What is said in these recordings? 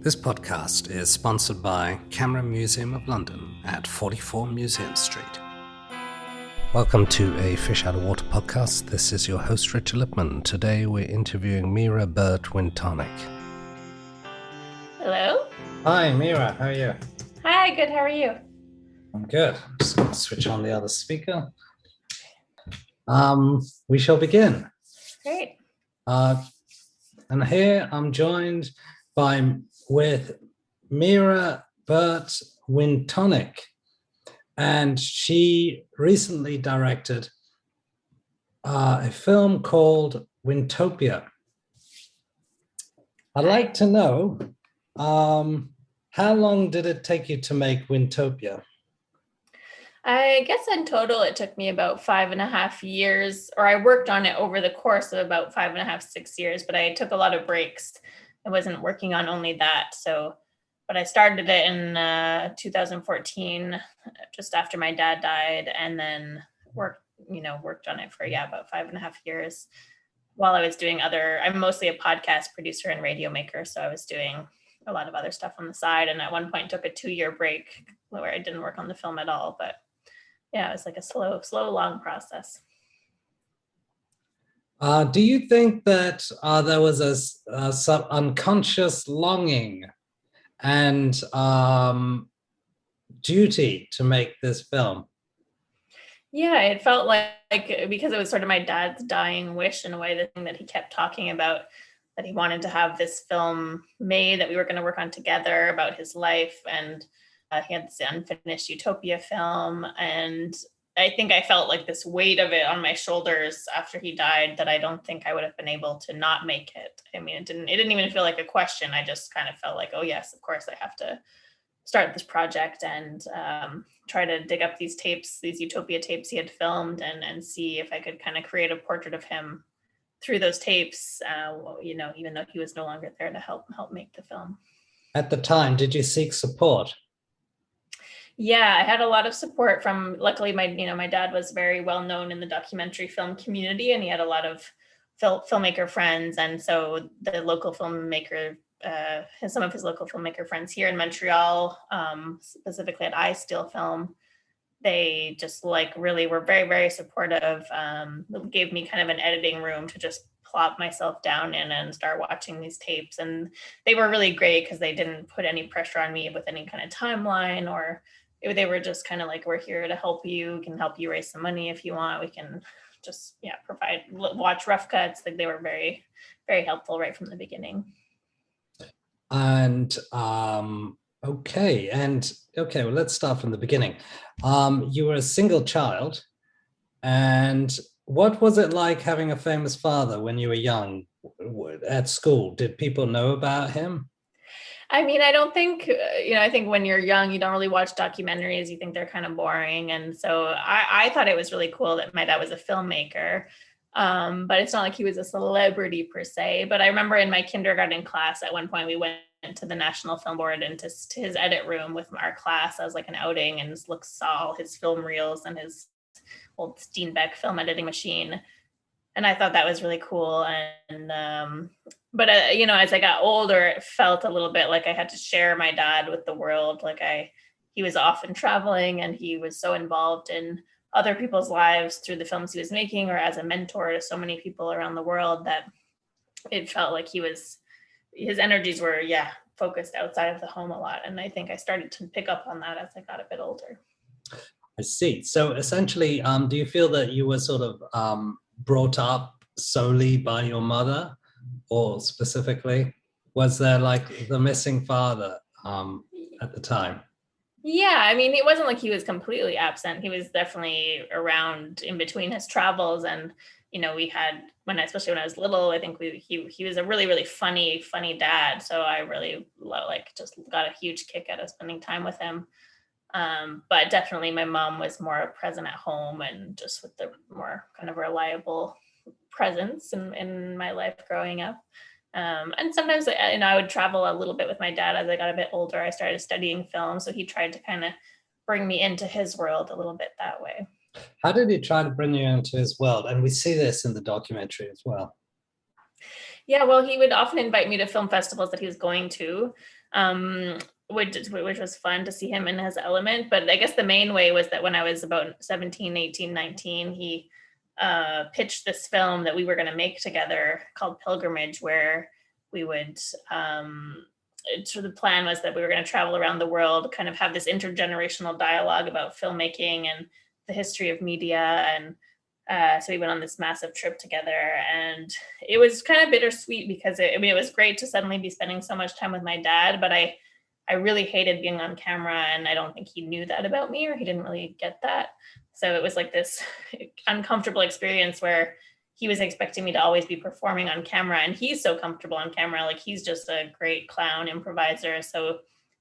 This podcast is sponsored by Camera Museum of London at 44 Museum Street. Welcome to a Fish Out of Water podcast. This is your host, Richard Lipman. Today we're interviewing Mira Burt-Wintonick. Hello. Hi, Mira. How are you? Hi, good. How are you? I'm good. I'm just going to switch on the other speaker. We shall begin. Great. And here I'm joined with Mira Burt-Wintonick, and she recently directed a film called WINTOPIA. I'd like to know, how long did it take you to make WINTOPIA? I guess in total it took me about 5.5 years, or I worked on it over the course of about 5.5, 6 years, but I took a lot of breaks. I wasn't working on only that. But I started it in 2014, just after my dad died, and then worked on it for about 5.5 years while I was doing I'm mostly a podcast producer and radio maker. So I was doing a lot of other stuff on the side. And at one point took a 2-year break where I didn't work on the film at all. But yeah, it was like a slow, long process. Do you think that there was a unconscious longing and duty to make this film? Yeah, it felt like because it was sort of my dad's dying wish in a way, the thing that he kept talking about, that he wanted to have this film made that we were going to work on together about his life. And he had this unfinished Utopia film. And I think I felt like this weight of it on my shoulders after he died that I don't think I would have been able to not make it. I mean, it didn't even feel like a question. I just kind of felt like, oh yes, of course I have to start this project and try to dig up these tapes, these Utopia tapes he had filmed, and see if I could kind of create a portrait of him through those tapes, even though he was no longer there to help make the film. At the time, did you seek support? Yeah, I had a lot of support from, luckily my dad was very well known in the documentary film community, and he had a lot of filmmaker friends. And so the local filmmaker, some of his local filmmaker friends here in Montreal, specifically at I Still Film, they just really were very, very supportive. Gave me kind of an editing room to just plop myself down in and start watching these tapes. And they were really great because they didn't put any pressure on me with any kind of timeline, or they were just kind of like, we're here to help you. We can help you raise some money if you want. We can just watch rough cuts. Like, they were very, very helpful right from the beginning. And okay, well, let's start from the beginning. You were a single child, and what was it like having a famous father when you were young at school? Did people know about him? I mean, I don't think, I think when you're young, you don't really watch documentaries. You think they're kind of boring. And so I thought it was really cool that my dad was a filmmaker. But it's not like he was a celebrity per se. But I remember in my kindergarten class, at one point, we went to the National Film Board and to his edit room with our class as like an outing, and saw all his film reels and his old Steenbeck film editing machine. And I thought that was really cool. But as I got older, it felt a little bit like I had to share my dad with the world. He was often traveling, and he was so involved in other people's lives through the films he was making, or as a mentor to so many people around the world, that it felt like his energies were, focused outside of the home a lot. And I think I started to pick up on that as I got a bit older. I see. So essentially, do you feel that you were sort of brought up solely by your mother, or specifically, was there like the missing father at the time? Yeah, I mean, it wasn't like he was completely absent. He was definitely around in between his travels. And, we had, especially when I was little, I think he was a really, really funny dad. So I really just got a huge kick out of spending time with him. But definitely my mom was more present at home, and just with the more kind of reliable presence in my life growing up. And sometimes I would travel a little bit with my dad. As I got a bit older, I started studying film, so he tried to kind of bring me into his world a little bit that way. How did he try to bring you into his world? And we see this in the documentary as well. Yeah, well, he would often invite me to film festivals that he was going to. which was fun to see him in his element. But I guess the main way was that when I was about 17, 18, 19, he pitched this film that we were going to make together called Pilgrimage, where we would, so the plan was that we were going to travel around the world, kind of have this intergenerational dialogue about filmmaking and the history of media. And so we went on this massive trip together, and it was kind of bittersweet because it was great to suddenly be spending so much time with my dad, but I really hated being on camera, and I don't think he knew that about me, or he didn't really get that. So it was like this uncomfortable experience where he was expecting me to always be performing on camera, and he's so comfortable on camera. Like, he's just a great clown improviser. So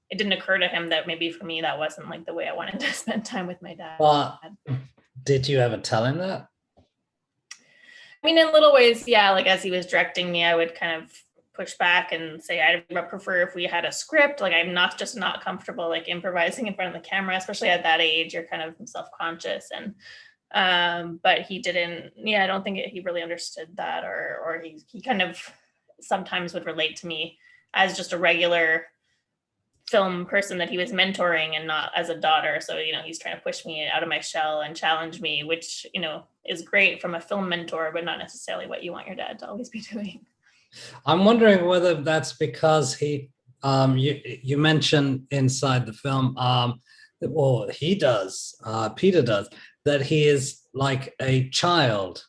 it didn't occur to him that maybe for me, that wasn't like the way I wanted to spend time with my dad. Did you ever tell him that? I mean, in little ways, yeah. Like, as he was directing me, I would kind of push back and say, I'd prefer if we had a script. Like, I'm not comfortable like improvising in front of the camera, especially at that age. You're kind of self-conscious. And but he didn't, I don't think he really understood that, or he kind of sometimes would relate to me as just a regular film person that he was mentoring, and not as a daughter. So, he's trying to push me out of my shell and challenge me, which, is great from a film mentor, but not necessarily what you want your dad to always be doing. I'm wondering whether that's because he, you mentioned inside the film, well, he does, Peter does, that he is like a child.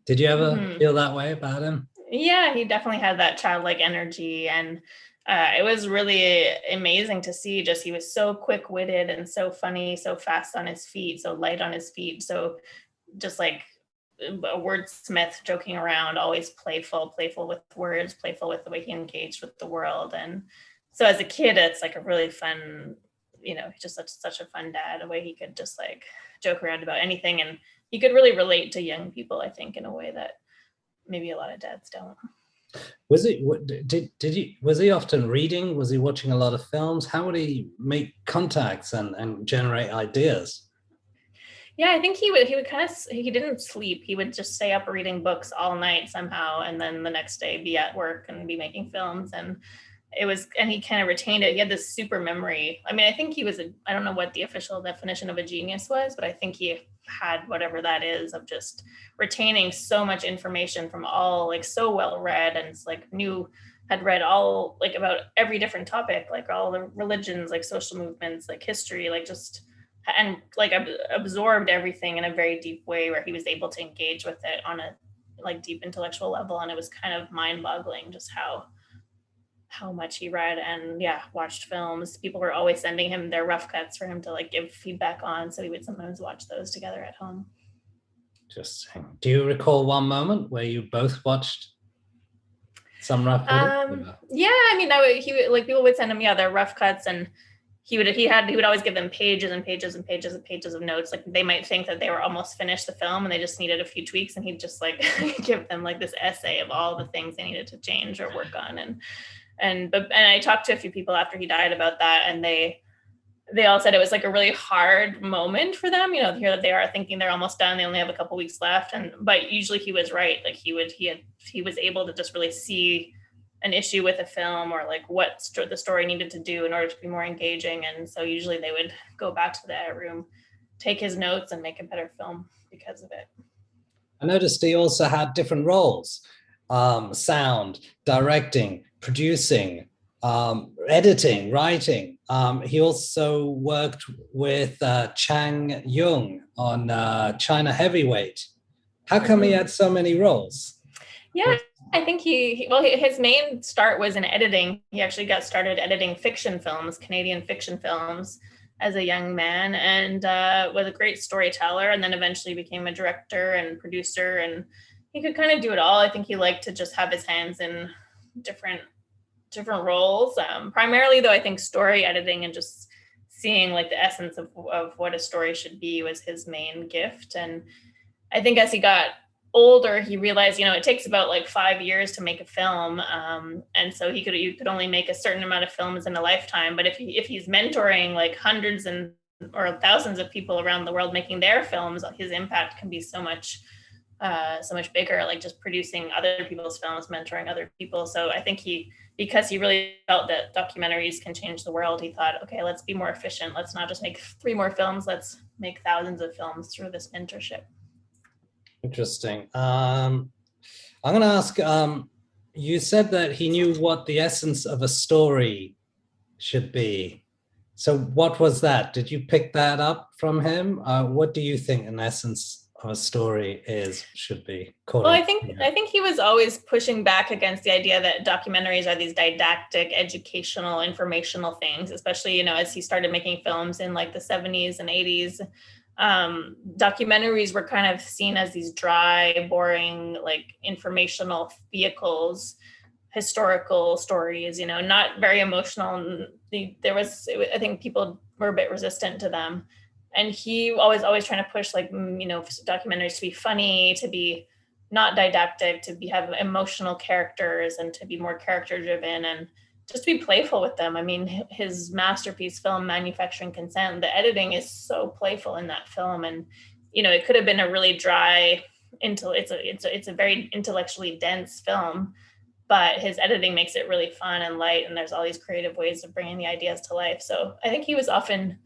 Did you ever feel that way about him? Yeah, he definitely had that childlike energy, and it was really amazing to see. Just, he was so quick-witted and so funny, so fast on his feet, so light on his feet, so just like a wordsmith, joking around, always playful with words, playful with the way he engaged with the world. And so as a kid, it's like a really fun, just such a fun dad, a way he could just like joke around about anything, and he could really relate to young people, I think, in a way that maybe a lot of dads don't. Was he often reading? Was he watching a lot of films? How would he make contacts and generate ideas? Yeah, I think he didn't sleep. He would just stay up reading books all night somehow, and then the next day be at work and be making films. And he kind of retained it. He had this super memory. I mean, I think he was I don't know what the official definition of a genius was, but I think he had whatever that is, of just retaining so much information from all, like, so well read, and like had read all, like, about every different topic, like all the religions, like social movements, like history, like just, and like absorbed everything in a very deep way, where he was able to engage with it on a like deep intellectual level. And it was kind of mind-boggling just how much he read and watched films. People were always sending him their rough cuts for him to like give feedback on, so we would sometimes watch those together at home. Interesting. Do you recall one moment where you both watched some rough footage? Yeah, I mean, people would send him their rough cuts, and he would always give them pages and pages and pages and pages of notes. Like, they might think that they were almost finished the film and they just needed a few tweaks, and he'd just like give them like this essay of all the things they needed to change or work on. And I talked to a few people after he died about that, and they all said it was like a really hard moment for them, here that they are thinking they're almost done, they only have a couple weeks left. But usually he was right. Like, he was able to just really see an issue with a film, or like what the story needed to do in order to be more engaging. And so usually they would go back to the edit room, take his notes, and make a better film because of it. I noticed he also had different roles: sound, directing, producing, editing, writing. He also worked with Chang Yung on China Heavyweight. How come he had so many roles? Yeah, I think his main start was in editing. He actually got started editing fiction films, Canadian fiction films, as a young man, and was a great storyteller, and then eventually became a director and producer, and he could kind of do it all. I think he liked to just have his hands in different roles. Primarily, though, I think story editing and just seeing like the essence of what a story should be was his main gift. And I think as he got older, he realized, it takes about like 5 years to make a film. And so you could only make a certain amount of films in a lifetime. But if he's mentoring like hundreds or thousands of people around the world making their films, his impact can be so much so much bigger, like just producing other people's films, mentoring other people. So I think because he really felt that documentaries can change the world, he thought, okay, let's be more efficient. Let's not just make 3 more films. Let's make thousands of films through this mentorship. Interesting. I'm going to ask, you said that he knew what the essence of a story should be. So what was that? Did you pick that up from him? What do you think an essence of a story should be? Well, I think he was always pushing back against the idea that documentaries are these didactic, educational, informational things, especially, you know, as he started making films in like the 70s and 80s. Documentaries were kind of seen as these dry, boring, like informational vehicles, historical stories, you know, not very emotional. I think people were a bit resistant to them. And he always trying to push, like, you know, documentaries to be funny, to be not didactic, to have emotional characters and to be more character driven and just to be playful with them. I mean, his masterpiece film, Manufacturing Consent, the editing is so playful in that film. And, you know, it could have been a really dry, it's a very intellectually dense film, but his editing makes it really fun and light. And there's all these creative ways of bringing the ideas to life. So I think he was often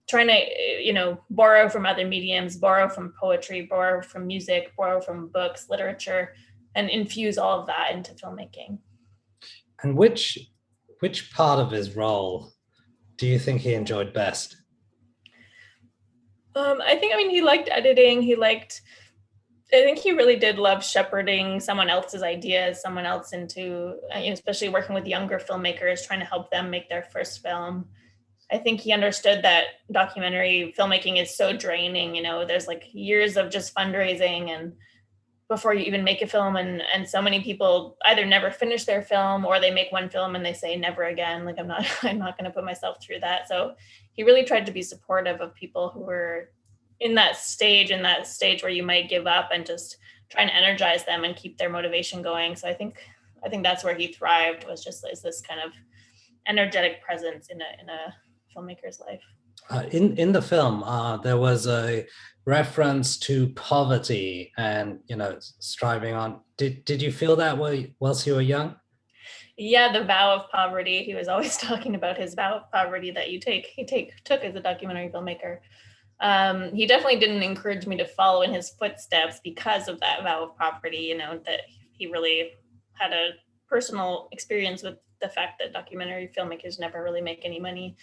trying to, you know, borrow from other mediums, borrow from poetry, borrow from music, borrow from books, literature, and infuse all of that into filmmaking. And which part of his role do you think he enjoyed best? I mean, he liked editing. I think he really did love shepherding someone else's ideas, someone else into, especially working with younger filmmakers, trying to help them make their first film. I think he understood that documentary filmmaking is so draining. You know, there's like years of just fundraising and before you even make a film, and so many people either never finish their film or they make one film and they say never again. Like, I'm not going to put myself through that. So he really tried to be supportive of people who were in that stage where you might give up, and just trying to energize them and keep their motivation going. So I think that's where he thrived, was just as this kind of energetic presence in a filmmaker's life. In the film, there was a reference to poverty and, you know, striving on. Did you feel that way whilst you were young? Yeah, the vow of poverty. He was always talking about his vow of poverty that he took as a documentary filmmaker. He definitely didn't encourage me to follow in his footsteps because of that vow of poverty. You know, that he really had a personal experience with the fact that documentary filmmakers never really make any money.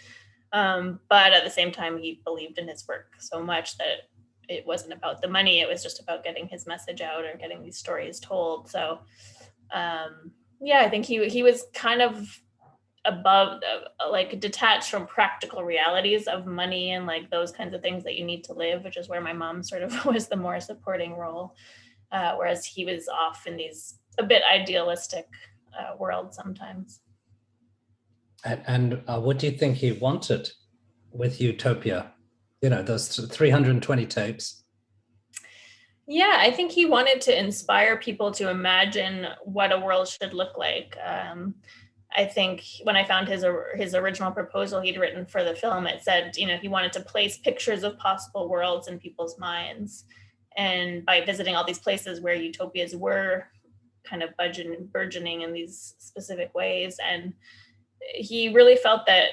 But at the same time, he believed in his work so much that it wasn't about the money. It was just about getting his message out or getting these stories told. So, yeah, I think he was kind of above, like detached from practical realities of money and like those kinds of things that you need to live, which is where my mom sort of was the more supporting role. Whereas he was off in these a bit idealistic world sometimes. And what do you think he wanted with Utopia? You know, those 320 tapes. Yeah, I think he wanted to inspire people to imagine what a world should look like. I think when I found his original proposal he'd written for the film, it said, you know, he wanted to place pictures of possible worlds in people's minds. And by visiting all these places where utopias were kind of burgeoning in these specific ways. And he really felt that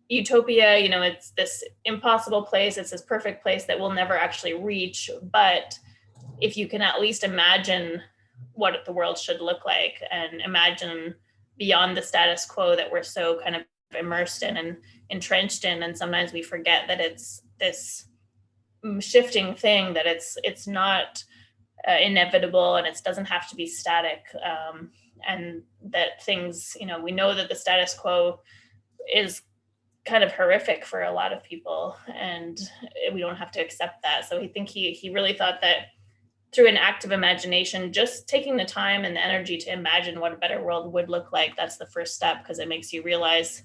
utopia, you know, it's this impossible place. It's this perfect place that we'll never actually reach. But if you can at least imagine what the world should look like and imagine beyond the status quo that we're so kind of immersed in and entrenched in, and sometimes we forget that it's this shifting thing, that it's not inevitable and it doesn't have to be static, and that things, you know, we know that the status quo is kind of horrific for a lot of people and we don't have to accept that. So I think he really thought that through an act of imagination, just taking the time and the energy to imagine what a better world would look like, that's the first step, because it makes you realize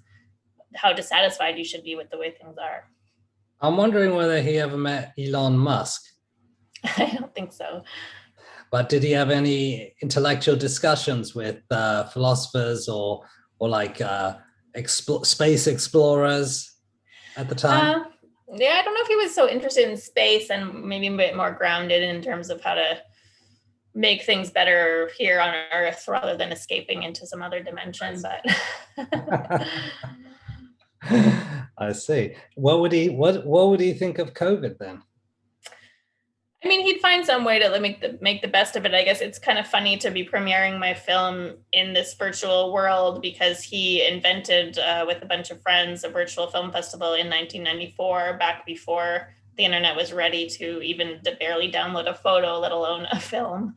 how dissatisfied you should be with the way things are. I'm wondering whether he ever met Elon Musk. I don't think so. But did he have any intellectual discussions with philosophers or like space explorers at the time? Yeah, I don't know if he was so interested in space, and maybe a bit more grounded in terms of how to make things better here on Earth rather than escaping into some other dimension. But I see. What would he think of COVID then? I mean, he'd find some way to make the best of it. I guess it's kind of funny to be premiering my film in this virtual world, because he invented, with a bunch of friends, a virtual film festival in 1994, back before the internet was ready to even barely download a photo, let alone a film.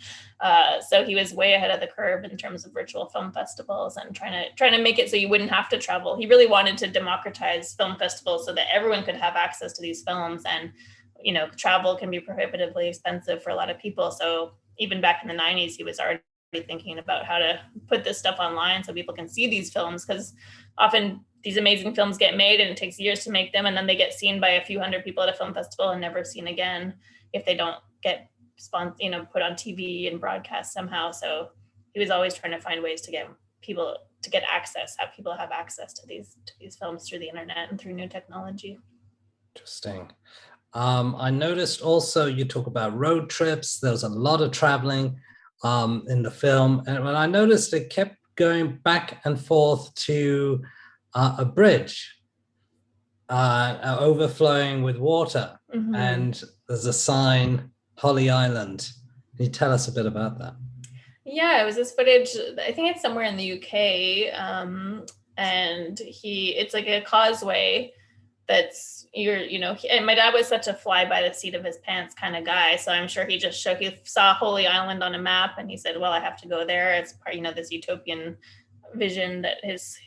So he was way ahead of the curve in terms of virtual film festivals and trying to make it so you wouldn't have to travel. He really wanted to democratize film festivals so that everyone could have access to these films. And travel can be prohibitively expensive for a lot of people. So even back in the 90s, he was already thinking about how to put this stuff online so people can see these films, because often these amazing films get made and it takes years to make them, and then they get seen by a few hundred people at a film festival and never seen again if they don't get put on TV and broadcast somehow. So he was always trying to find ways to get people to get access, have people have access to these films through the internet and through new technology. Interesting. I noticed also you talk about road trips. There was a lot of traveling in the film. And when I noticed it kept going back and forth to a bridge overflowing with water. Mm-hmm. And there's a sign, Holly Island. Can you tell us a bit about that? Yeah, it was this footage, I think it's somewhere in the UK. And it's like a causeway that's and my dad was such a fly by the seat of his pants kind of guy. So I'm sure he saw Holy Island on a map and he said, well, I have to go there. It's part, this utopian vision that his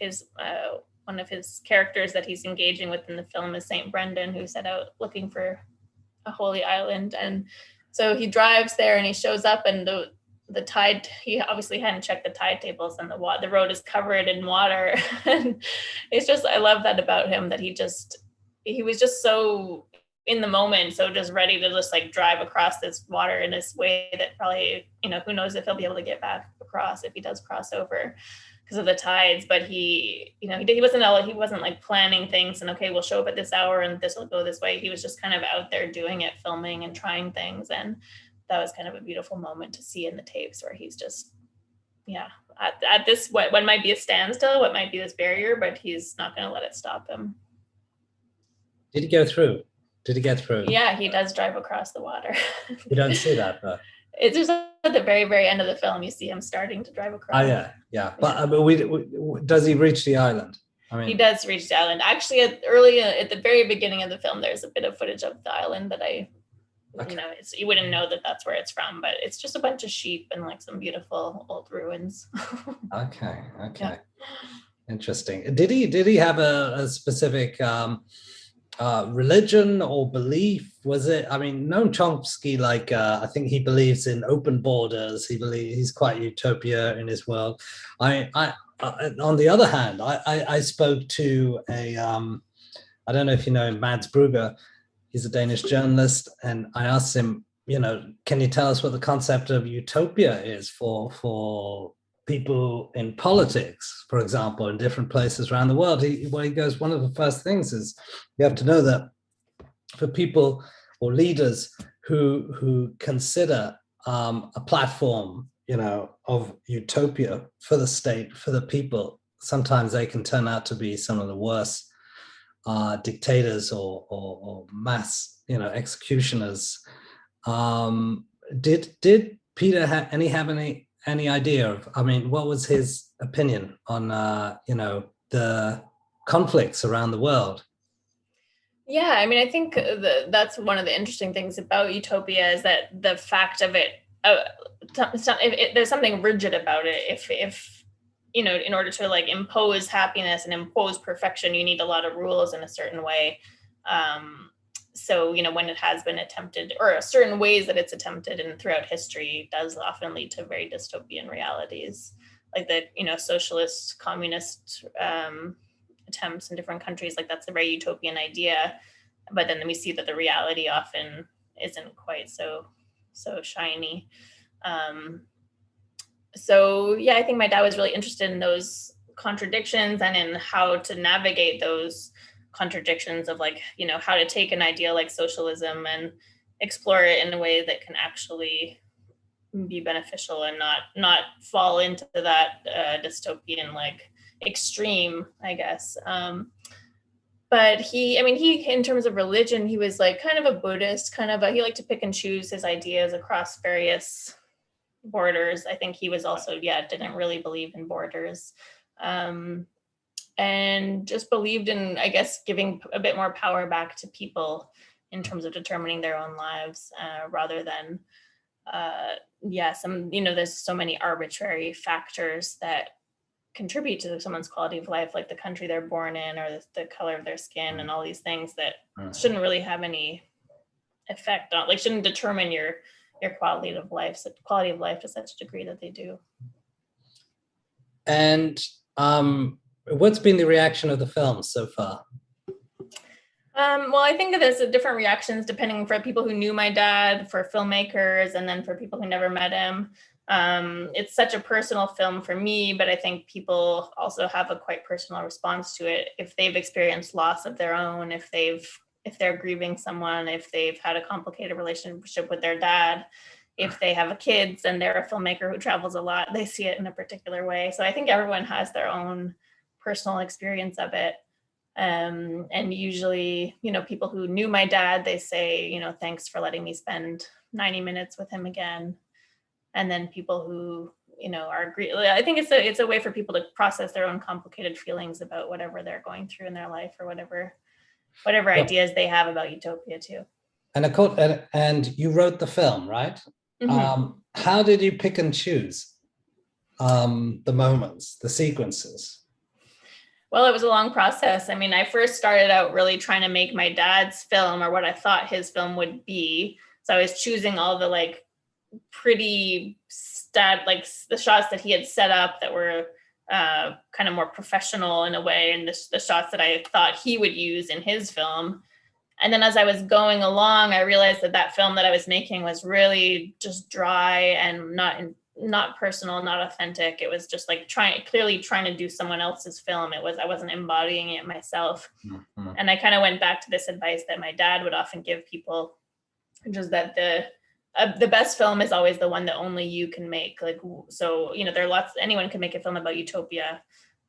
one of his characters that he's engaging with in the film is Saint Brendan, who set out looking for a holy island. And so he drives there and he shows up, and the tide, he obviously hadn't checked the tide tables, and the road is covered in water. And it's just, I love that about him, that he was just so in the moment, so just ready to just like drive across this water in this way that probably, who knows if he'll be able to get back across if he does cross over because of the tides. But he wasn't like planning things and, okay, we'll show up at this hour and this will go this way. He was just kind of out there doing it, filming and trying things. And that was kind of a beautiful moment to see in the tapes, where he's just, at this, what might be a standstill, what might be this barrier, but he's not going to let it stop him. Did he go through? Did he get through? Yeah, he does drive across the water. You don't see that, though. It's just at the very, very end of the film, you see him starting to drive across. Oh, yeah. But does he reach the island? He does reach the island. Actually, at the very beginning of the film, there's a bit of footage of the island that you wouldn't know that that's where it's from, but it's just a bunch of sheep and like some beautiful old ruins. Okay. Yeah. Interesting. Did he have a specific religion or belief? Was it, Noam Chomsky, I think he believes in open borders. He's quite utopia in his world. I on the other hand, I spoke to I don't know if you know Mads Brugger. He's a Danish journalist, and I asked him, can you tell us what the concept of utopia is for people in politics, for example, in different places around the world? He goes, one of the first things is you have to know that for people or leaders who consider a platform, of utopia for the state, for the people, sometimes they can turn out to be some of the worst dictators or mass, executioners. Did Peter have any idea of, what was his opinion on, the conflicts around the world? Yeah, I think that's one of the interesting things about utopia, is that the fact of it, there's something rigid about it. If in order to like impose happiness and impose perfection, you need a lot of rules in a certain way. So, when it has been attempted, or certain ways that it's attempted and throughout history, does often lead to very dystopian realities, like the, socialist, communist attempts in different countries. Like that's a very utopian idea. But then we see that the reality often isn't quite so shiny. So, yeah, I think my dad was really interested in those contradictions and in how to navigate those contradictions of like, how to take an idea like socialism and explore it in a way that can actually be beneficial and not fall into that dystopian like extreme, I guess. But he in terms of religion, he was like kind of a Buddhist, he liked to pick and choose his ideas across various borders. I think he was also, didn't really believe in borders. And just believed in, I guess, giving a bit more power back to people in terms of determining their own lives, rather than, there's so many arbitrary factors that contribute to someone's quality of life, like the country they're born in or the color of their skin and all these things that shouldn't really have any effect on, like, shouldn't determine your quality of life to such a degree that they do. And what's been the reaction of the film so far? Well, I think there's different reactions depending for people who knew my dad, for filmmakers, and then for people who never met him. It's such a personal film for me, but I think people also have a quite personal response to it. If they've experienced loss of their own, if they're grieving someone, if they've had a complicated relationship with their dad, if they have kids and they're a filmmaker who travels a lot, they see it in a particular way. So I think everyone has their own personal experience of it. And usually, people who knew my dad, they say, thanks for letting me spend 90 minutes with him again. And then people who, I think it's a way for people to process their own complicated feelings about whatever they're going through in their life, or whatever ideas they have about utopia too. And you wrote the film, right? Mm-hmm. How did you pick and choose the moments, the sequences? Well, it was a long process. I mean, I first started out really trying to make my dad's film, or what I thought his film would be. So I was choosing all the like pretty the shots that he had set up that were kind of more professional in a way, and the shots that I thought he would use in his film. And then as I was going along, I realized that film that I was making was really just dry and not personal, not authentic. It was just like clearly trying to do someone else's film. I wasn't embodying it myself. Mm-hmm. And I kind of went back to this advice that my dad would often give people, which is that the best film is always the one that only you can make. Like, so, anyone can make a film about utopia.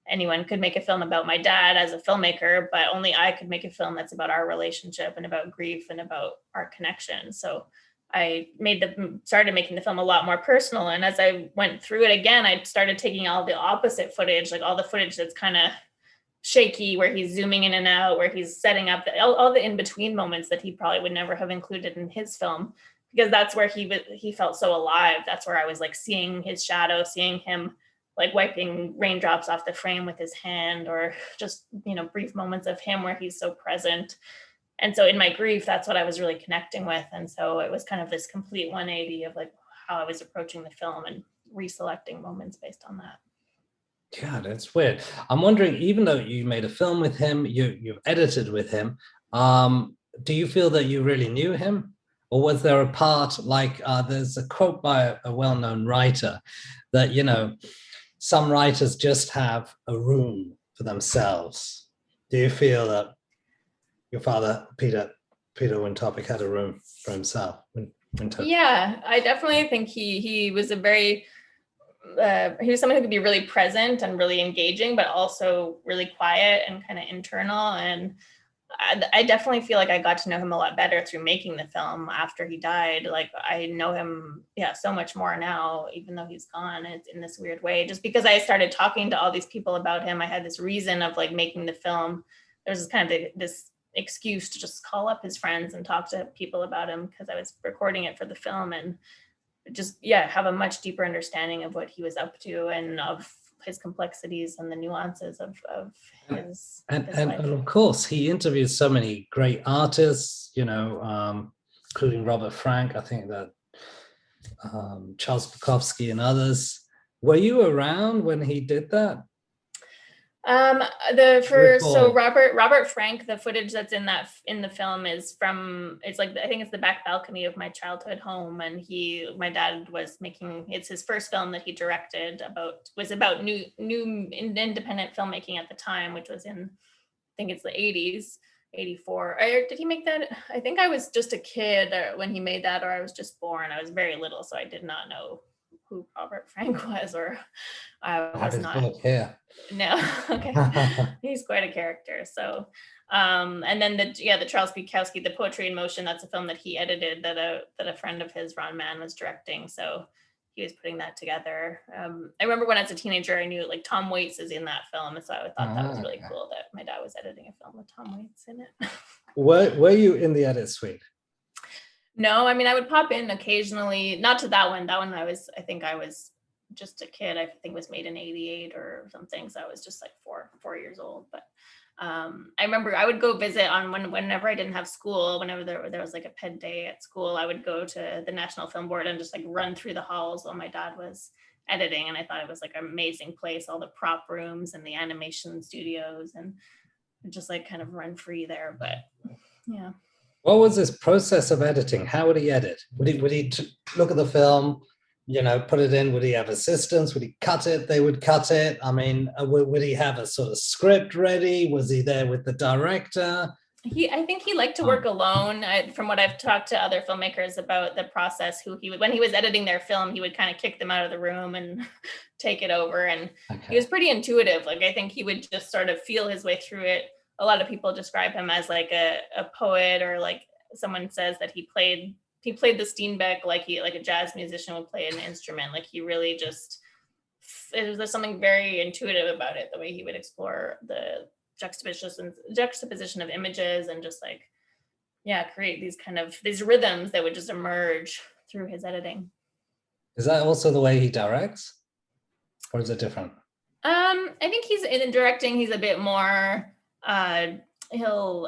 Anyone could make a film about my dad as a filmmaker, but only I could make a film that's about our relationship and about grief and about our connection. So I started making the film a lot more personal. And as I went through it again, I started taking all the opposite footage, like all the footage that's kind of shaky, where he's zooming in and out, where he's setting up all the in-between moments that he probably would never have included in his film, because that's where he felt so alive. That's where I was like seeing his shadow, seeing him like wiping raindrops off the frame with his hand, or just, brief moments of him where he's so present. And so in my grief, that's what I was really connecting with. And so it was kind of this complete 180 of like how I was approaching the film and reselecting moments based on that. Yeah, that's weird. I'm wondering, even though you made a film with him, you've edited with him, do you feel that you really knew him? Or was there a part, like there's a quote by a well-known writer that, some writers just have a room for themselves. Do you feel that your father, Peter Wintonick, had a room for himself? Yeah, I definitely think he was he was someone who could be really present and really engaging, but also really quiet and kind of internal. And I definitely feel like I got to know him a lot better through making the film after he died. Like, I know him, so much more now, even though he's gone. It's in this weird way, just because I started talking to all these people about him. I had this reason of like making the film. There was this kind of this excuse to just call up his friends and talk to people about him, because I was recording it for the film, and just, have a much deeper understanding of what he was up to and of his complexities and the nuances of his and life. And of course he interviewed so many great artists, including Robert Frank, I think that Charles Bukowski and others. Were you around when he did that? So Robert Frank, the footage that's in the film is from, it's like, I think it's the back balcony of my childhood home, and my dad was it's his first film that he directed was about new independent filmmaking at the time, which was in, I think it's the 80s. 84. Did he make that? I think I was just a kid when he made that, or I was just born. I was very little, so I did not know who Robert Frank was, or I I have was his not. book here. No, okay. He's quite a character. So, and then the Charles Bukowski, The Poetry in Motion, that's a film that he edited that a friend of his, Ron Mann, was directing. So he was putting that together. I remember when I was a teenager, I knew like Tom Waits is in that film. And so I thought that was really cool that my dad was editing a film with Tom Waits in it. Were you in the edit suite? No, I mean, I would pop in occasionally, not to that one. That one I think I was just a kid. I think it was made in 88 or something. So I was just like four years old. But I remember I would go visit whenever I didn't have school, whenever there was like a ped day at school, I would go to the National Film Board and just like run through the halls while my dad was editing. And I thought it was like an amazing place, all the prop rooms and the animation studios, and just like kind of run free there. But yeah. What was this process of editing? How would he edit? Would he look at the film, put it in? Would he have assistants? Would he cut it? They would cut it. I mean, would he have a sort of script ready? Was he there with the director? I think he liked to work alone. From what I've talked to other filmmakers about the process, when he was editing their film, he would kind of kick them out of the room and take it over. And he was pretty intuitive. Like, I think he would just sort of feel his way through it. A lot of people describe him as like a poet, or like someone says that he played the Steenbeck like a jazz musician would play an instrument. Like, he really just, there's something very intuitive about it, the way he would explore the juxtaposition of images and just like, create these rhythms that would just emerge through his editing. Is that also the way he directs, or is it different? I think he's in directing. He's a bit more. He'll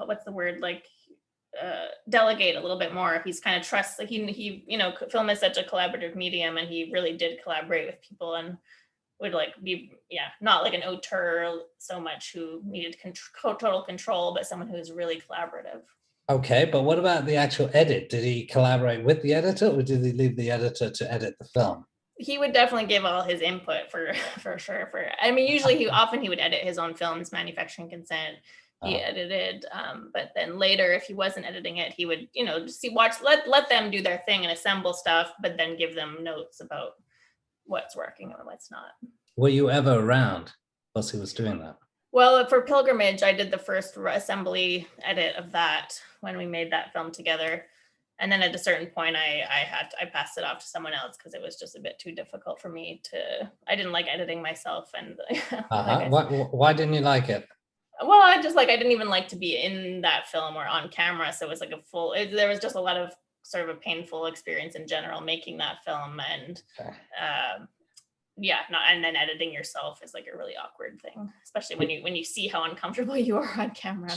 what's the word, like delegate a little bit more. He's kind of trusts, like he film is such a collaborative medium, and he really did collaborate with people and would like be not like an auteur so much who needed total control, but someone who was really collaborative. Okay, but what about the actual edit? Did he collaborate with the editor, or did he leave the editor to edit the film? He would definitely give all his input for sure. I mean, usually he would edit his own films, manufacturing consent. He edited, but then later, if he wasn't editing it, he would, let them do their thing and assemble stuff, but then give them notes about what's working and what's not. Were you ever around whilst he was doing that? Well, for Pilgrimage, I did the first assembly edit of that when we made that film together. And then at a certain point, I passed it off to someone else because it was just a bit too difficult for me I didn't like editing myself. And why didn't you like it? Well, I didn't even like to be in that film or on camera. So it was like there was just a lot of sort of a painful experience in general making that film. And and then editing yourself is like a really awkward thing, especially when you see how uncomfortable you are on camera.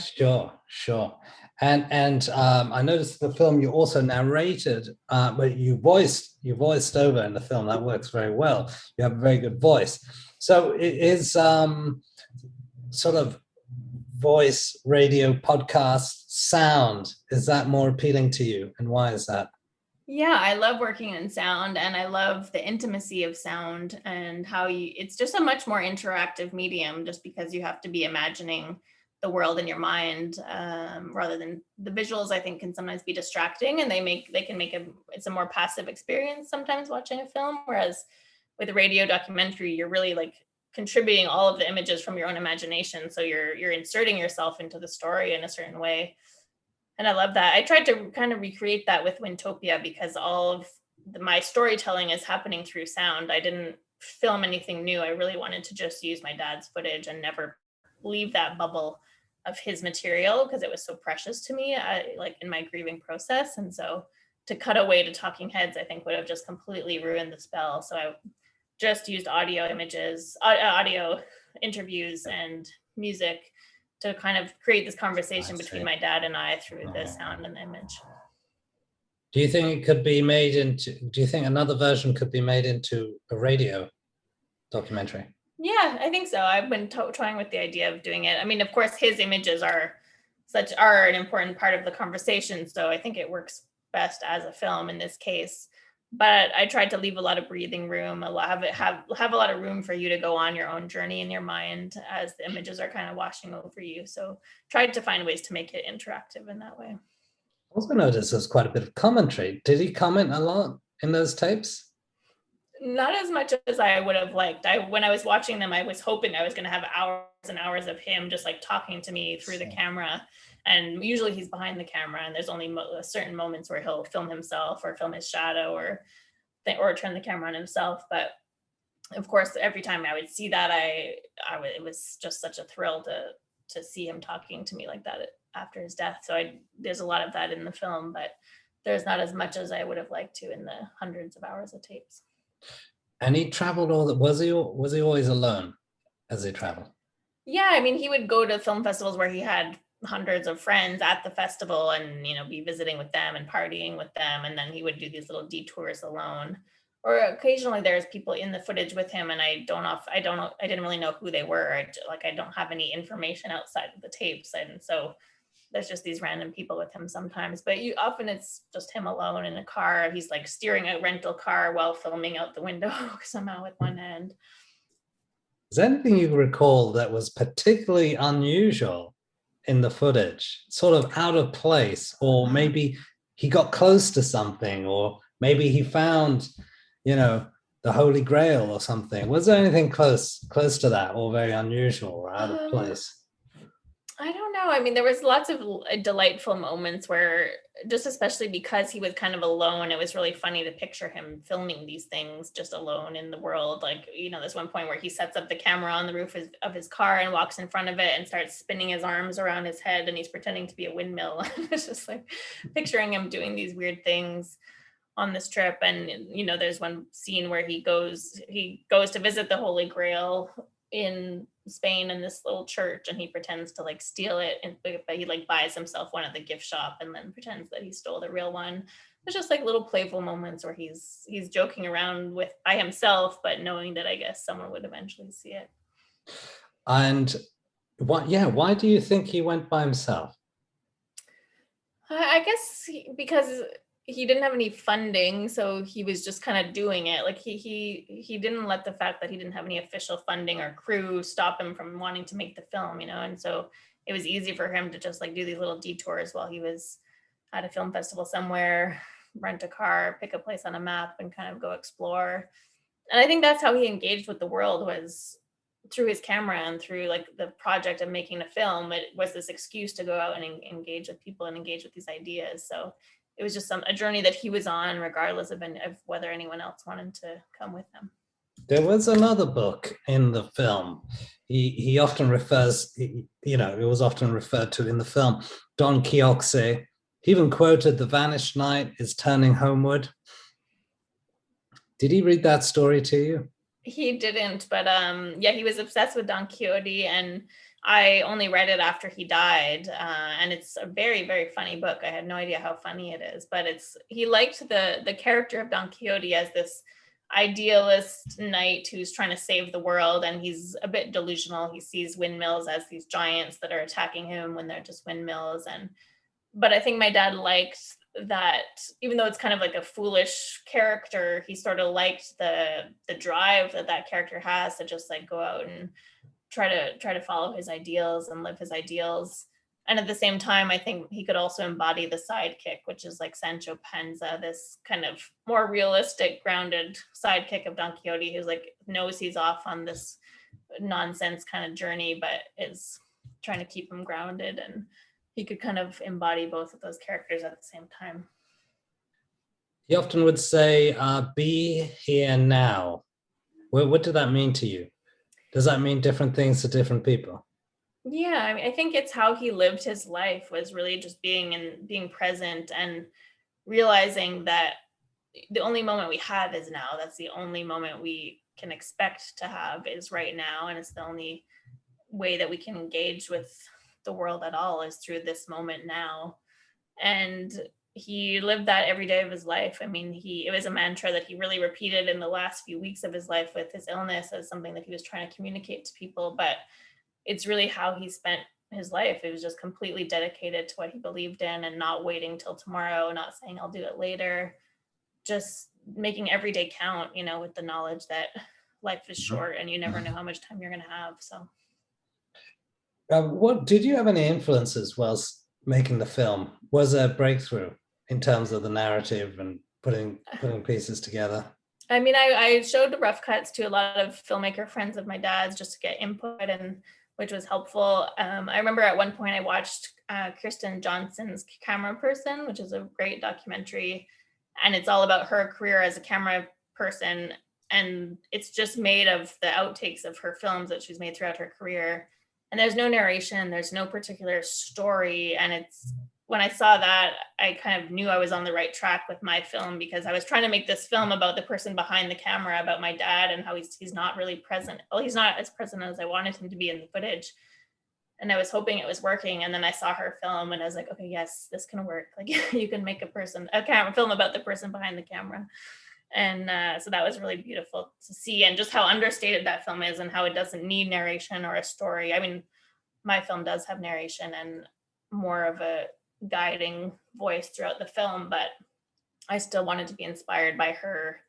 Sure. And I noticed the film you also narrated, but you voiced over in the film. That works very well. You have a very good voice. So it is sort of voice, radio, podcast, sound. Is that more appealing to you, and why is that? Yeah, I love working in sound, and I love the intimacy of sound and how it's just a much more interactive medium, just because you have to be imagining the world in your mind rather than the visuals. I think can sometimes be distracting, and it's a more passive experience sometimes watching a film. Whereas with a radio documentary, you're really like contributing all of the images from your own imagination. So you're inserting yourself into the story in a certain way. And I love that. I tried to kind of recreate that with WINTOPIA because all of my storytelling is happening through sound. I didn't film anything new. I really wanted to just use my dad's footage and never leave that bubble of his material because it was so precious to me, like in my grieving process. And so to cut away to talking heads, I think would have just completely ruined the spell. So I just used audio images, audio interviews and music to kind of create this conversation between my dad and I through the sound and image. Do you think another version could be made into a radio documentary? Yeah, I think so. I've been toying with the idea of doing it. I mean, of course, his images are an important part of the conversation. So I think it works best as a film in this case. but I tried to leave a lot of breathing room, have a lot of room for you to go on your own journey in your mind as the images are kind of washing over you. So tried to find ways to make it interactive in that way. Also noticed there's quite a bit of commentary. Did he comment a lot in those tapes? Not as much as I would have liked. When I was watching them, I was hoping I was going to have hours and hours of him just like talking to me through the camera. And usually he's behind the camera, and there's only certain moments where he'll film himself or film his shadow or turn the camera on himself. But of course, every time I would see that, it was just such a thrill to see him talking to me like that after his death. So there's a lot of that in the film, but there's not as much as I would have liked to in the hundreds of hours of tapes. And he traveled all that. Was he always alone as he traveled? Yeah, I mean, he would go to film festivals where he had hundreds of friends at the festival and, be visiting with them and partying with them. And then he would do these little detours alone. Or occasionally there's people in the footage with him, and I didn't really know who they were. I don't have any information outside of the tapes. And so there's just these random people with him sometimes, but often it's just him alone in a car. He's like steering a rental car while filming out the window somehow with one hand. Is there anything you recall that was particularly unusual in the footage, sort of out of place, or maybe he got close to something, or maybe he found, the Holy Grail or something? Was there anything close to that, or very unusual or out of place? I don't know. I mean, there was lots of delightful moments where, just especially because he was kind of alone, it was really funny to picture him filming these things just alone in the world. Like, there's one point where he sets up the camera on the roof of his car and walks in front of it and starts spinning his arms around his head, and he's pretending to be a windmill. It's just like picturing him doing these weird things on this trip. And, there's one scene where he goes to visit the Holy Grail in Spain in this little church, and he pretends to like steal it, but he like buys himself one at the gift shop and then pretends that he stole the real one. It's just like little playful moments where he's joking around by himself, but knowing that I guess someone would eventually see it. And why do you think he went by himself? I guess because he didn't have any funding, so he was just kind of doing it. Like he didn't let the fact that he didn't have any official funding or crew stop him from wanting to make the film, and so it was easy for him to just like do these little detours while he was at a film festival somewhere, rent a car, pick a place on a map, and kind of go explore. And I think that's how he engaged with the world, was through his camera and through like the project of making a film. It was this excuse to go out and engage with people and engage with these ideas. So it was just a journey that he was on, regardless of whether anyone else wanted to come with him. There was another book in the film. He often refers, it was often referred to in the film, Don Quixote. He even quoted, "The vanished knight is turning homeward." Did he read that story to you? He didn't, but he was obsessed with Don Quixote, and I only read it after he died, and it's a very, very funny book. I had no idea how funny it is, but he liked the character of Don Quixote as this idealist knight who's trying to save the world, and he's a bit delusional. He sees windmills as these giants that are attacking him when they're just windmills. But I think my dad liked that, even though it's kind of like a foolish character, he sort of liked the drive that character has to just like go out and try to follow his ideals and live his ideals. And at the same time, I think he could also embody the sidekick, which is like Sancho Panza, this kind of more realistic, grounded sidekick of Don Quixote, who's like knows he's off on this nonsense kind of journey, but is trying to keep him grounded. And he could kind of embody both of those characters at the same time. He often would say, "Be here now." What did that mean to you? Does that mean different things to different people? Yeah, I mean, I think it's how he lived his life, was really just being present and realizing that the only moment we have is now. That's the only moment we can expect to have is right now. And it's the only way that we can engage with the world at all is through this moment now. And he lived that every day of his life. I mean, it was a mantra that he really repeated in the last few weeks of his life with his illness, as something that he was trying to communicate to people. But it's really how he spent his life. It was just completely dedicated to what he believed in, and not waiting till tomorrow, not saying I'll do it later, just making every day count, you know, with the knowledge that life is Mhm. short and you never know how much time you're going to have. So What did you have any influences whilst making the film? Was there a breakthrough in terms of the narrative and putting pieces together? I mean, I showed the rough cuts to a lot of filmmaker friends of my dad's just to get input, and which was helpful. I remember at one point I watched Kirsten Johnson's Camera Person, which is a great documentary, and it's all about her career as a camera person. And it's just made of the outtakes of her films that she's made throughout her career. And there's no narration, there's no particular story. And it's when I saw that, I kind of knew I was on the right track with my film, because I was trying to make this film about the person behind the camera, about my dad and how he's not really present. Well, he's not as present as I wanted him to be in the footage. And I was hoping it was working. And then I saw her film and I was like, okay, yes, this can work. Like you can make a camera film about the person behind the camera. And so that was really beautiful to see, and just how understated that film is and how it doesn't need narration or a story. I mean, my film does have narration and more of a guiding voice throughout the film, but I still wanted to be inspired by her,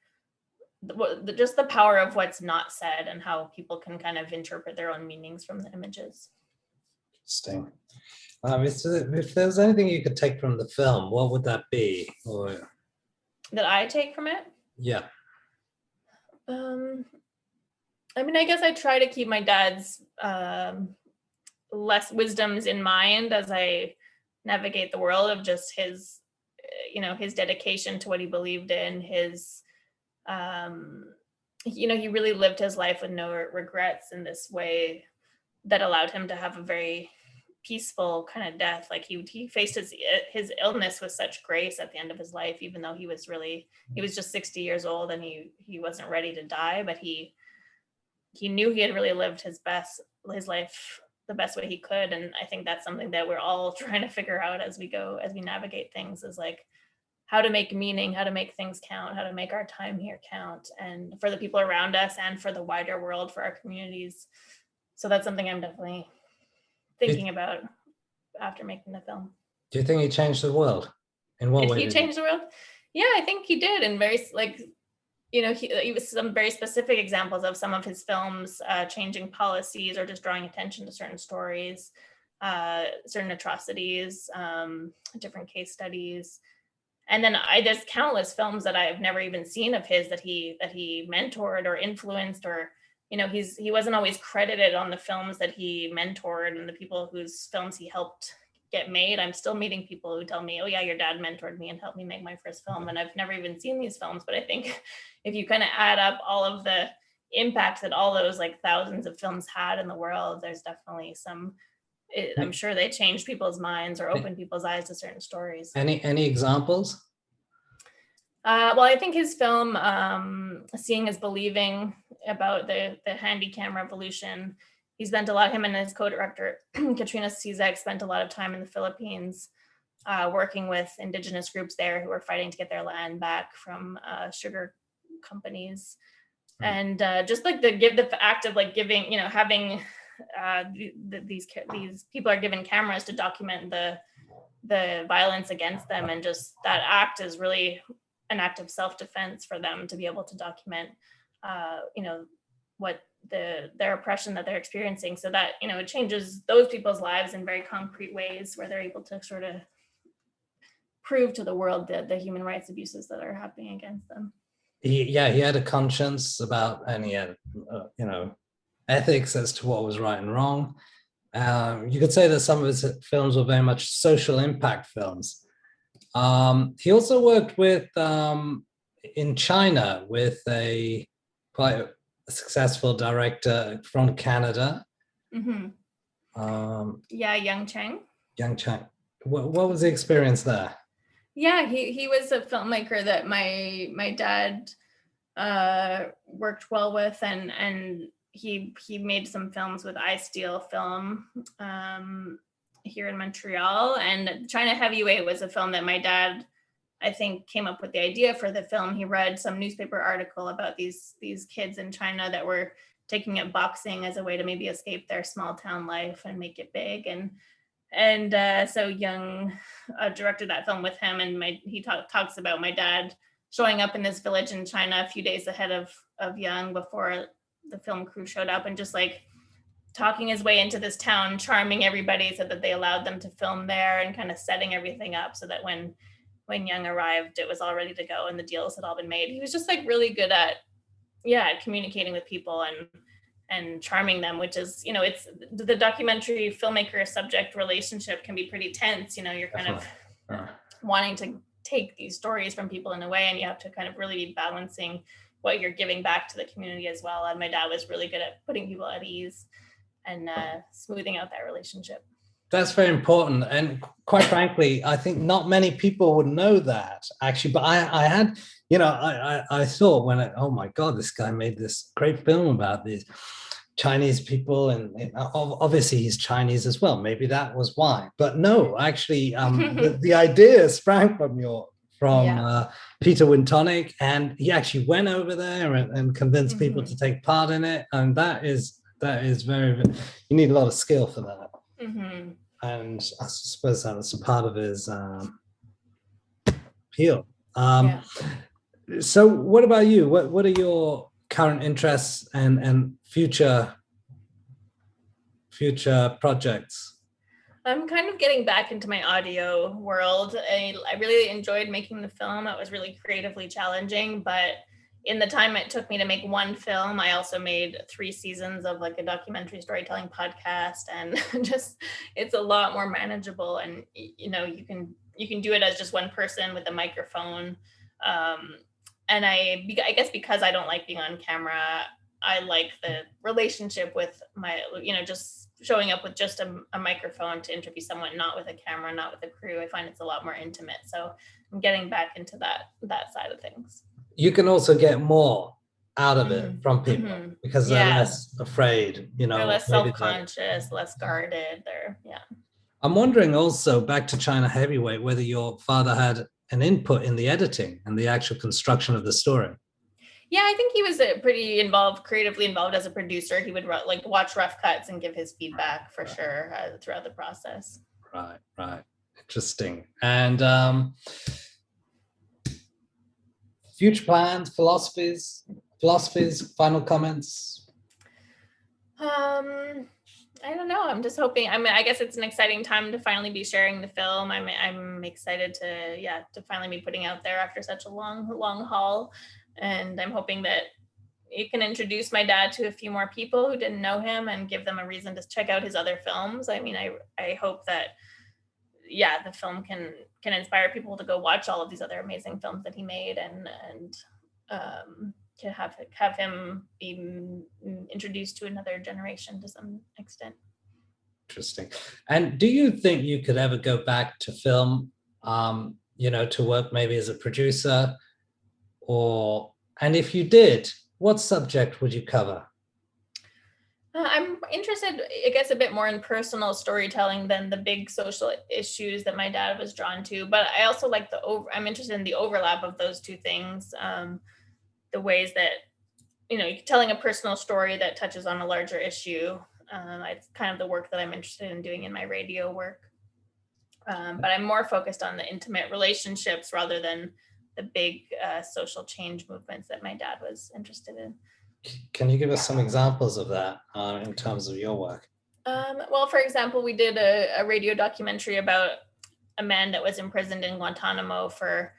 just the power of what's not said and how people can kind of interpret their own meanings from the images. Interesting. If there was anything you could take from the film, what would that be? Or That I take from it? yeah. I mean, I guess I try to keep my dad's less wisdoms in mind as I navigate the world, of just his, you know, his dedication to what he believed in, his, you know, he really lived his life with no regrets in this way that allowed him to have a very peaceful kind of death. Like he faced his illness with such grace at the end of his life, even though he was just 60 years old and he wasn't ready to die, but he knew he had really lived his life the best way he could. And I think that's something that we're all trying to figure out as we navigate things, is like how to make meaning, how to make things count, how to make our time here count, and for the people around us and for the wider world, for our communities. So that's something I'm definitely thinking about after making the film. Do you think he changed the world? In what way Did he change the world? Yeah, I think he did. And very, like, you know, he was some very specific examples of some of his films changing policies or just drawing attention to certain stories, certain atrocities, different case studies. And then there's countless films that I've never even seen of his that he mentored or influenced, or, you know, he wasn't always credited on the films that he mentored and the people whose films he helped get made. I'm still meeting people who tell me, oh yeah, your dad mentored me and helped me make my first film. And I've never even seen these films. But I think if you kind of add up all of the impact that all those like thousands of films had in the world, there's definitely I'm sure they changed people's minds or opened people's eyes to certain stories. Any examples? Well, I think his film, Seeing is Believing, about the handycam revolution. He spent him and his co-director, Katrina Cizek, spent a lot of time in the Philippines working with indigenous groups there who were fighting to get their land back from sugar companies. And just like the act of like giving, you know, having these people are given cameras to document the violence against them, and just that act is really an act of self-defense for them to be able to document you know, what their oppression that they're experiencing, so that, you know, it changes those people's lives in very concrete ways, where they're able to sort of prove to the world the human rights abuses that are happening against them. He had a conscience about, and he had you know, ethics as to what was right and wrong. You could say that some of his films were very much social impact films. He also worked with in China with a quite successful director from Canada. Mm-hmm. Yeah, Yang Chang. What was the experience there? Yeah, he was a filmmaker that my dad worked well with, and he made some films with I Steel Film here in Montreal. And China Heavyweight was a film that my dad, I think, came up with the idea for the film. He read some newspaper article about these kids in China that were taking up boxing as a way to maybe escape their small town life and make it big. And so Young directed that film with him, and he talks about my dad showing up in this village in China a few days ahead of Young, before the film crew showed up, and just like talking his way into this town, charming everybody so that they allowed them to film there, and kind of setting everything up so that when Young arrived, it was all ready to go and the deals had all been made. He was just like really good at communicating with people and charming them, which is, it's the documentary filmmaker subject relationship can be pretty tense. You're kind of wanting to take these stories from people in a way, and you have to kind of really be balancing what you're giving back to the community as well. And my dad was really good at putting people at ease and smoothing out that relationship. That's very important. And quite frankly, I think not many people would know that, actually. But I had, I thought oh my God, this guy made this great film about these Chinese people. And obviously he's Chinese as well. Maybe that was why. But no, actually, the idea sprang from Peter Wintonick. And he actually went over there and convinced people to take part in it. And that is very, you need a lot of skill for that. Mm-hmm. And I suppose that was a part of his appeal. So what about you? What are your current interests and future projects? I'm kind of getting back into my audio world. I really enjoyed making the film. It was really creatively challenging, but in the time it took me to make one film, I also made 3 seasons of like a documentary storytelling podcast, and just it's a lot more manageable. And you can do it as just one person with a microphone. And I guess because I don't like being on camera, I like the relationship with my, just showing up with just a microphone to interview someone, not with a camera, not with a crew. I find it's a lot more intimate. So I'm getting back into that side of things. You can also get more out of it from people because they're less afraid, They're less self-conscious, less guarded. I'm wondering also, back to China Heavyweight, whether your father had an input in the editing and the actual construction of the story. Yeah, I think he was pretty creatively involved as a producer. He would watch rough cuts and give his feedback for sure throughout the process. Right. Interesting. And future plans, philosophies, final comments? I don't know. I'm just hoping. I guess it's an exciting time to finally be sharing the film. I'm excited to finally be putting out there after such a long haul. And I'm hoping that it can introduce my dad to a few more people who didn't know him and give them a reason to check out his other films. I hope that the film can inspire people to go watch all of these other amazing films that he made, and to have him be introduced to another generation to some extent. Interesting. And do you think you could ever go back to film, to work maybe as a producer, and if you did, what subject would you cover? I'm interested, I guess, a bit more in personal storytelling than the big social issues that my dad was drawn to. But I also like I'm interested in the overlap of those two things. The ways that, telling a personal story that touches on a larger issue. It's kind of the work that I'm interested in doing in my radio work. But I'm more focused on the intimate relationships rather than the big social change movements that my dad was interested in. Can you give us some examples of that in terms of your work? Well, for example, we did a radio documentary about a man that was imprisoned in Guantanamo for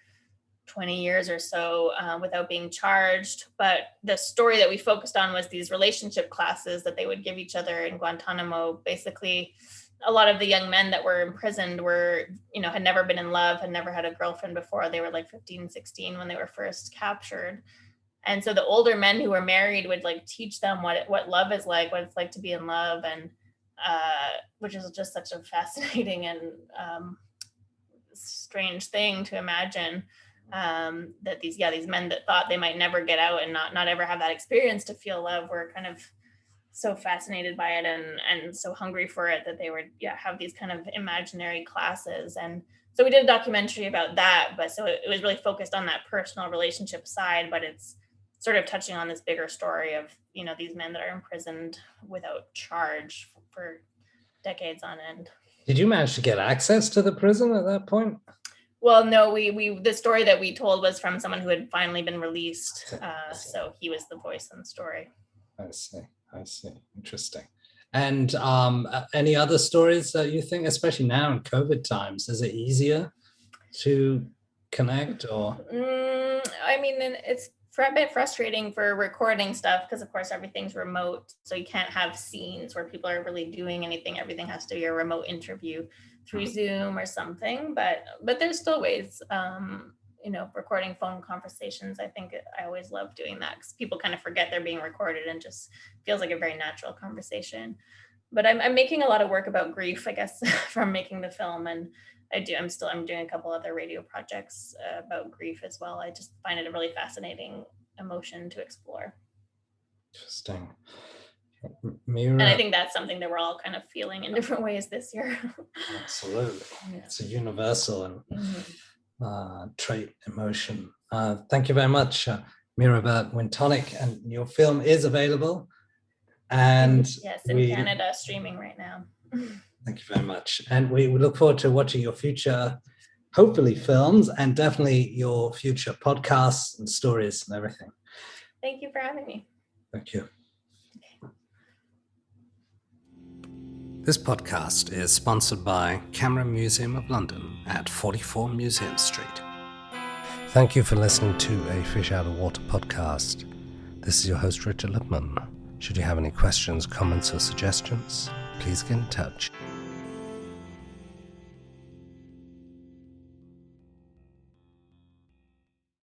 20 years or so without being charged. But the story that we focused on was these relationship classes that they would give each other in Guantanamo. Basically, a lot of the young men that were imprisoned had never been in love, had never had a girlfriend before. They were like 15, 16 when they were first captured. And so the older men who were married would teach them what love is like, what it's like to be in love, and which is just such a fascinating and strange thing to imagine, that these men that thought they might never get out and not ever have that experience to feel love were kind of so fascinated by it and so hungry for it that they would have these kind of imaginary classes. And so we did a documentary about that, but so it was really focused on that personal relationship side, but it's sort of touching on this bigger story of, these men that are imprisoned without charge for decades on end. Did you manage to get access to the prison at that point? Well, no, we the story that we told was from someone who had finally been released. So he was the voice in the story. I see. Interesting. And any other stories that you think, especially now in COVID times, is it easier to connect or? I mean, it's a bit frustrating for recording stuff because, of course, everything's remote. So you can't have scenes where people are really doing anything. Everything has to be a remote interview through Zoom or something. But there's still ways, recording phone conversations. I think I always love doing that because people kind of forget they're being recorded and just feels like a very natural conversation. But I'm making a lot of work about grief, I guess, from making the film. And I'm doing a couple other radio projects about grief as well. I just find it a really fascinating emotion to explore. Interesting. Mira. And I think that's something that we're all kind of feeling in different ways this year. Absolutely. Yeah. It's a universal and trait emotion. Thank you very much, Mira Burt-Wintonick, and your film is available. And yes, in Canada, streaming right now. Thank you very much. And we look forward to watching your future, hopefully films, and definitely your future podcasts and stories and everything. Thank you for having me. Thank you. This podcast is sponsored by Camera Museum of London at 44 Museum Street. Thank you for listening to a Fish Out of Water podcast. This is your host, Richard Lippman. Should you have any questions, comments, or suggestions, please get in touch.